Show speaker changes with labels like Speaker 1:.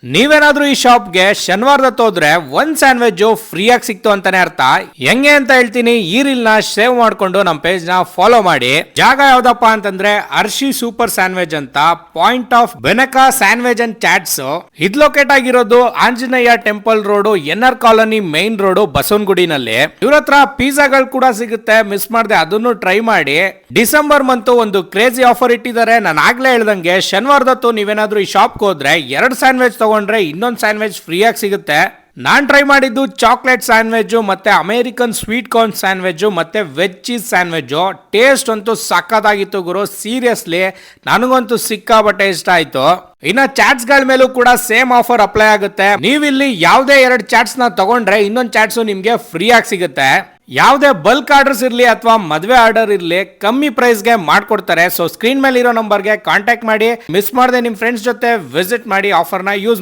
Speaker 1: ನೀವೇನಾದ್ರೂ ಈ ಶಾಪ್ಗೆ ಶನಿವಾರದ ಹೋದ್ರೆ ಒಂದ್ ಸ್ಯಾಂಡ್ವಿಚ್ ಫ್ರೀ ಆಗಿ ಸಿಕ್ತು ಅಂತಾನೆ ಅರ್ಥ. ಹೆಂಗೆ ಅಂತ ಹೇಳ್ತೀನಿ, ಈ ರೀಲ್ ನ ಸೇವ್ ಮಾಡ್ಕೊಂಡು ನಮ್ಮ ಪೇಜ್ ನ ಫಾಲೋ ಮಾಡಿ. ಜಾಗ ಯಾವ್ದಪ್ಪ ಅಂತಂದ್ರೆ ಅರ್ಷಿ ಸೂಪರ್ ಸ್ಯಾಂಡ್ವಿಚ್ ಅಂತ, point of Benaka sandwich and chats. ಇದ್ ಲೊಕೇಟ್ ಆಗಿರೋದು Anjaneya temple road, NR colony main road, ಬಸವನಗುಡಿನಲ್ಲಿ. ಇವ್ರ ಹತ್ರ ಪಿಜ್ಜಾಗಳು ಕೂಡ ಸಿಗುತ್ತೆ, ಮಿಸ್ ಮಾಡದೆ ಅದನ್ನು ಟ್ರೈ ಮಾಡಿ. ಡಿಸೆಂಬರ್ ಮಂತ್ ಒಂದು ಕ್ರೇಜಿ ಆಫರ್ ಇಟ್ಟಿದ್ದಾರೆ. ನಾನು ಆಗ್ಲೇ ಹೇಳ್ದಂಗೆ ಶನಿವಾರದತ್ತು ನೀವೇನಾದ್ರೂ ಈ ಶಾಪ್ಗೆ ಹೋದ್ರೆ 2 ಸ್ಯಾಂಡ್ವಿಚ್ ತಗೊಂಡ್ರೆ ಇನ್ನೊಂದು ಸ್ಯಾಂಡ್ವಿಚ್ ಫ್ರೀ ಆಗಿ ಸಿಗುತ್ತೆ. ನಾನ್ ಟ್ರೈ ಮಾಡಿದ್ದು ಚಾಕ್ಲೇಟ್ ಸ್ಯಾಂಡ್ವಿಚ್ ಮತ್ತೆ ಅಮೆರಿಕನ್ ಸ್ವೀಟ್ ಕಾರ್ನ್ ಸ್ಯಾಂಡ್ವಿಚ್ ಮತ್ತೆ ವೆಜ್ ಚೀಸ್ ಸ್ಯಾಂಡ್ವಿಚ್. ಟೇಸ್ಟ್ ಅಂತೂ ಸಕ್ಕತ್ತಾಗಿತ್ತು ಗುರು, ಸೀರಿಯಸ್ಲಿ ನನಗಂತೂ ಸಿಕ್ಕಾಬಟ್ಟೆ ಇಷ್ಟ ಆಯ್ತು. ಇನ್ನ ಚಾಟ್ಸ್ ಗಳ ಮೇಲೂ ಕೂಡ ಸೇಮ್ ಆಫರ್ ಅಪ್ಲೈ ಆಗುತ್ತೆ. ನೀವಿಲ್ಲಿ ಯಾವುದೇ 2 ಚಾಟ್ಸ್ ನ ತಗೊಂಡ್ರೆ ಇನ್ನೊಂದು ಚಾಟ್ಸ್ ನಿಮ್ಗೆ ಫ್ರೀ ಆಗಿ ಸಿಗುತ್ತೆ. ಯಾವುದೇ ಬಲ್ಕ್ ಆರ್ಡರ್ಸ್ ಇರ್ಲಿ ಅಥವಾ ಮದುವೆ ಆರ್ಡರ್ ಇರ್ಲಿ ಕಮ್ಮಿ ಪ್ರೈಸ್ಗೆ ಮಾಡ್ಕೊಡ್ತಾರೆ. ಸೊ ಸ್ಕ್ರೀನ್ ಮೇಲೆ ಇರೋ ನಂಬರ್ಗೆ ಕಾಂಟ್ಯಾಕ್ಟ್ ಮಾಡಿ, ಮಿಸ್ ಮಾಡದೆ ನಿಮ್ ಫ್ರೆಂಡ್ಸ್ ಜೊತೆ ವಿಸಿಟ್ ಮಾಡಿ, ಆಫರ್ನ ಯೂಸ್ ಮಾಡಿ.